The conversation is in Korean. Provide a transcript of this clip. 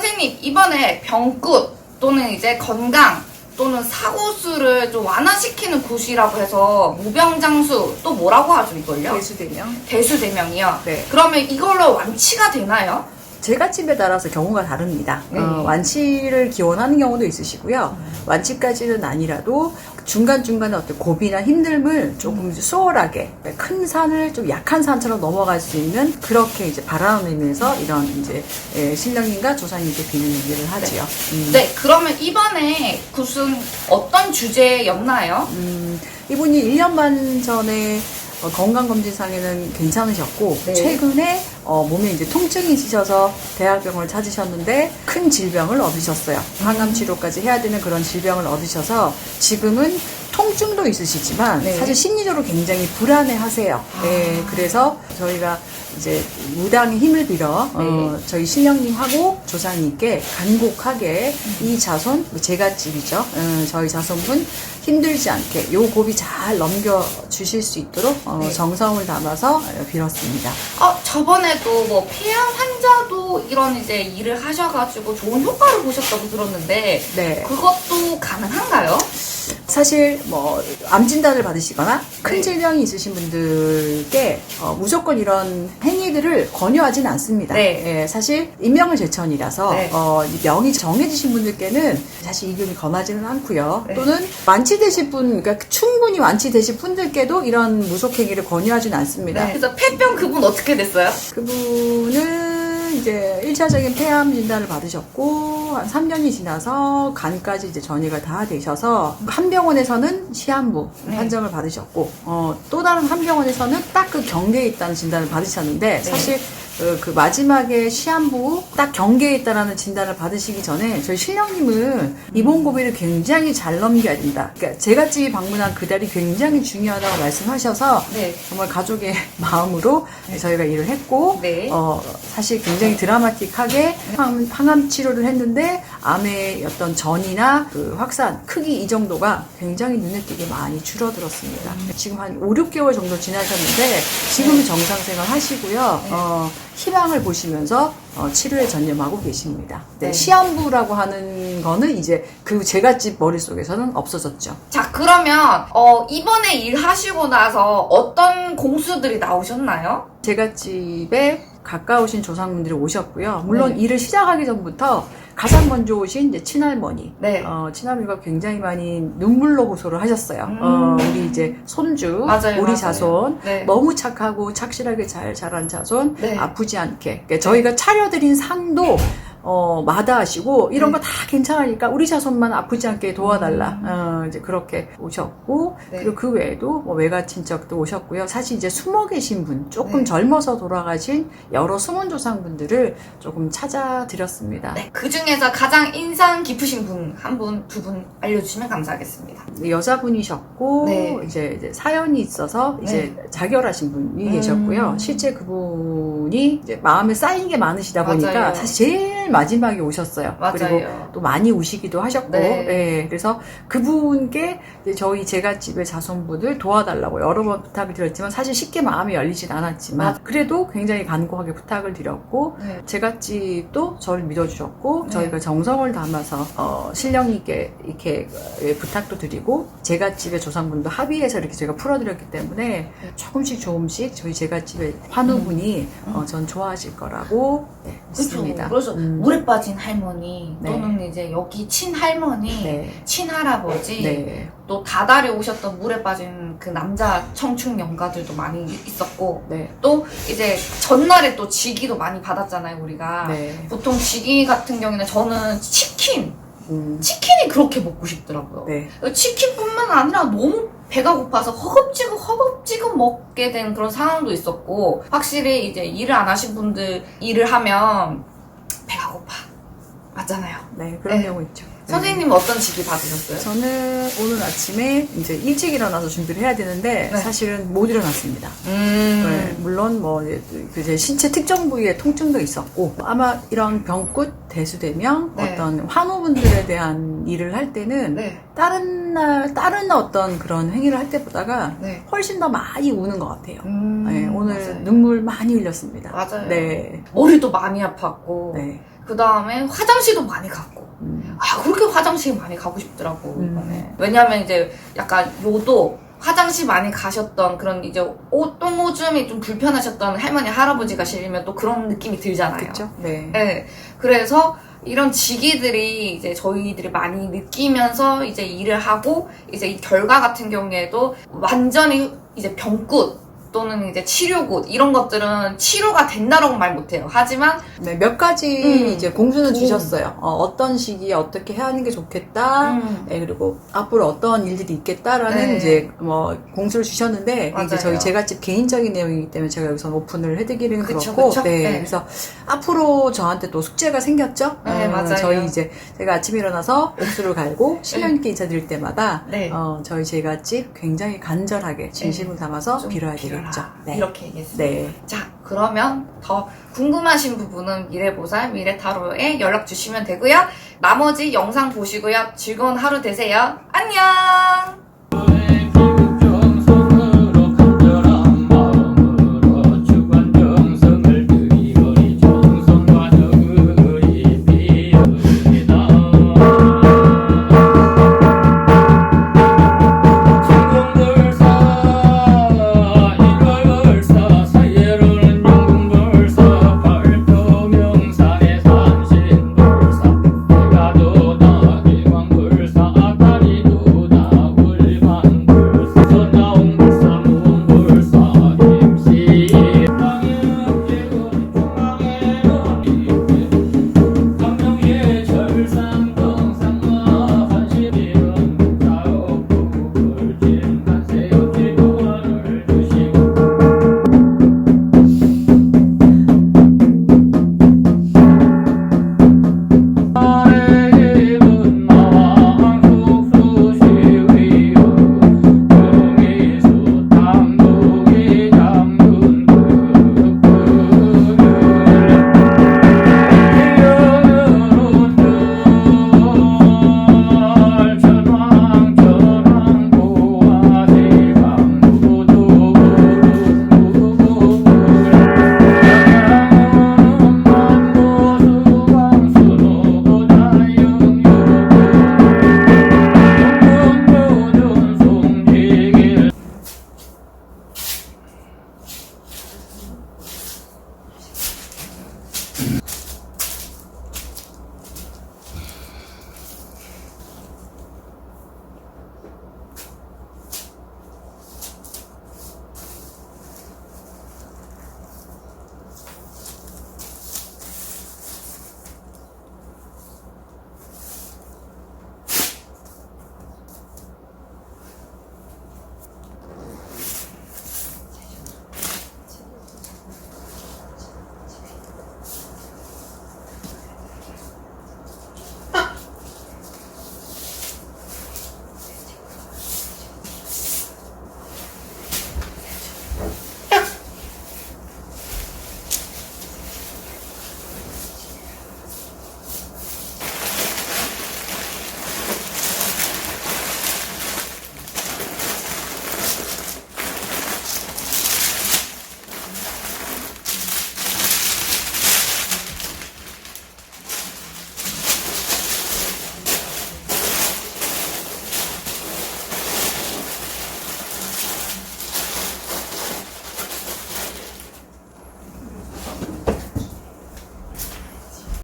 선생님, 이번에 병끝 또는 이제 건강 또는 사고수를 좀 완화시키는 굿이라고 해서 무병장수 또 뭐라고 하죠 이걸요? 대수대명. 대수대명이요? 네. 그러면 이걸로 완치가 되나요? 제갓집에 따라서 경우가 다릅니다. 네. 완치를 기원하는 경우도 있으시고요. 완치까지는 아니라도 중간중간에 어떤 고비나 힘듦을 조금 수월하게 큰 산을 좀 약한 산처럼 넘어갈 수 있는 그렇게 이제 바라는 의미에서 이런 이제 신령님과 조상님께 비는 의미를 하지요. 네, 그러면 이번에 굿은 어떤 주제였나요? 이분이 1년 반 전에 건강검진상에는 괜찮으셨고 네. 최근에 몸에 이제 통증이 있으셔서 대학병원을 찾으셨는데 큰 질병을 얻으셨어요. 항암 치료까지 해야 되는 그런 질병을 얻으셔서 지금은 통증도 있으시지만 네. 사실 심리적으로 굉장히 불안해하세요. 네, 그래서 저희가 이제 무당의 힘을 빌어 저희 신령님하고 조상님께 간곡하게 이 자손, 제갓집이죠. 저희 자손분 힘들지 않게 요 고비 잘 넘겨주실 수 있도록 네. 정성을 담아서 빌었습니다. 저번에도 뭐 폐암 환자도 이런 이제 일을 하셔가지고 좋은 효과를 보셨다고 들었는데 네. 그것도 가능한가요? 사실 뭐 암 진단을 받으시거나 큰 네. 질병이 있으신 분들께 무조건 이런 행위들을 권유하지는 않습니다. 네. 예, 사실 인명은 제천이라서 네. 이 병이 정해지신 분들께는 사실 이금이 권하지는 않고요. 네. 또는 완치되실 분, 그러니까 충분히 완치되실 분들께도 이런 무속 행위를 권유하지는 않습니다. 그래서 폐병 그분 어떻게 됐어요? 그분은 이제 1차적인 폐암 진단을 받으셨고 한 3년이 지나서 간까지 이제 전이가 다 되셔서 한 병원에서는 시한부 네. 판정을 받으셨고 또 다른 한 병원에서는 딱 그 경계에 있다는 진단을 받으셨는데 사실 그 마지막에 시한부 딱 경계에 있다라는 진단을 받으시기 전에 저희 신령님은 이번 고비를 굉장히 잘 넘겨야 된다. 그러니까 제갓집이 방문한 그 달이 굉장히 중요하다고 말씀하셔서 네. 정말 가족의 마음으로 저희가 일을 했고 네. 사실 굉장히 드라마틱하게 항암 치료를 했는데 암의 어떤 전이나 그 확산 크기 이 정도가 굉장히 눈에 띄게 많이 줄어들었습니다. 지금 한 5, 6개월 정도 지나셨는데 지금은 정상생활 하시고요. 희망을 보시면서 치료에 전념하고 계십니다. 네, 네. 시한부라고 하는 거는 이제 그 제갓집 머릿속에서는 없어졌죠. 자, 그러면 이번에 일하시고 나서 어떤 공수들이 나오셨나요? 제갓집에 가까우신 조상분들이 오셨고요. 물론 네. 일을 시작하기 전부터 가장 먼저 오신 이제 친할머니. 네. 친할머니가 굉장히 많이 눈물로 고소를 하셨어요. 우리 이제 손주, 맞아요, 우리 맞아요. 자손. 네. 너무 착하고 착실하게 잘 자란 자손. 네. 아프지 않게. 그러니까 저희가 차려드린 상도 마다하시고 이런 거 다 괜찮으니까 우리 자손만 아프지 않게 도와달라. 이제 그렇게 오셨고 네. 그리고 그 외에도 뭐 외가 친척도 오셨고요. 사실 이제 숨어 계신 분, 조금 네. 젊어서 돌아가신 여러 숨은 조상분들을 조금 찾아드렸습니다. 네, 그 중에서 가장 인상 깊으신 분, 한 분, 두 분 알려주시면 감사하겠습니다. 여자분이셨고 네. 이제 사연이 있어서 이제 자결하신 분이 계셨고요. 실제 그분이 이제 마음에 쌓인 게 많으시다 보니까 맞아요. 사실 제일 마지막에 오셨어요. 맞아요. 그리고 또 많이 우시기도 하셨고, 네. 예, 그래서 그분께 이제 저희 제갓집의 자손분들 도와달라고 여러 번 부탁을 드렸지만 사실 쉽게 마음이 열리진 않았지만 그래도 굉장히 간곡하게 부탁을 드렸고 네. 제갓집도 저를 믿어주셨고 네. 저희가 정성을 담아서 신령님께 이렇게 부탁도 드리고 제갓집의 조상분도 합의해서 이렇게 제가 풀어드렸기 때문에 조금씩 저희 제갓집의 환우분이 전 좋아하실 거라고 믿습니다. 그래서 물에 빠진 할머니 네. 또는 이제 여기 친할머니, 네. 친할아버지 네. 또 다달에 오셨던 물에 빠진 그 남자 청춘 영가들도 많이 있었고 네. 또 이제 전날에 또 지기도 많이 받았잖아요 우리가. 네. 보통 지기 같은 경우에는 저는 치킨이 그렇게 먹고 싶더라고요. 네. 치킨뿐만 아니라 너무 배가 고파서 허겁지겁 먹게 된 그런 상황도 있었고 확실히 이제 일을 안 하신 분들 일을 하면 배가 고파. 맞잖아요. 네, 그런 네. 경우 있죠. 네. 선생님은 어떤 직위 받으셨어요? 저는 오늘 아침에 이제 일찍 일어나서 준비를 해야 되는데 네. 사실은 못 일어났습니다. 네, 물론 뭐 제 신체 특정 부위에 통증도 있었고 아마 이런 병끝, 대수대명 네. 어떤 환우분들에 대한 일을 할 때는 네. 다른 어떤 그런 행위를 할 때보다가 네. 훨씬 더 많이 우는 것 같아요. 네, 오늘 맞아요. 눈물 많이 흘렸습니다. 맞아요. 네. 머리도 많이 아팠고 네. 그 다음에 화장실도 많이 갔고. 아, 그렇게 화장실 많이 가고 싶더라고, 이번에. 왜냐면 이제 약간 요도 화장실 많이 가셨던 그런 이제 똥오줌이 좀 불편하셨던 할머니, 할아버지가 실리면 또 그런 느낌이 들잖아요. 그렇죠. 네. 네. 그래서 이런 직위들이 이제 저희들이 많이 느끼면서 이제 일을 하고 이제 이 결과 같은 경우에도 완전히 이제 병굿 또는 이제 치료굿 이런 것들은 치료가 된다라고 말 못해요. 하지만 네, 몇 가지 이제 공수는 도움. 주셨어요. 어떤 시기에 어떻게 해야 하는 게 좋겠다. 네, 그리고 앞으로 어떤 일들이 있겠다라는 네. 이제 뭐 공수를 주셨는데 맞아요. 이제 저희 제갓집 개인적인 내용이기 때문에 제가 여기서 오픈을 해드리기는 그쵸, 그렇고, 그쵸? 네, 네. 그래서 앞으로 저한테 또 숙제가 생겼죠. 네, 맞아요. 저희 이제 제가 아침에 일어나서 옥수를 갈고 신령님께 인사드릴 때마다 네. 저희 제갓집 굉장히 간절하게 진심을 담아서 좀 빌어야 빌어라. 되겠죠. 네. 이렇게 얘기했습니다. 네. 자, 그러면 더 궁금하신 부분은 미래보살, 미래타로에 연락 주시면 되고요. 나머지 영상 보시고요. 즐거운 하루 되세요. 안녕!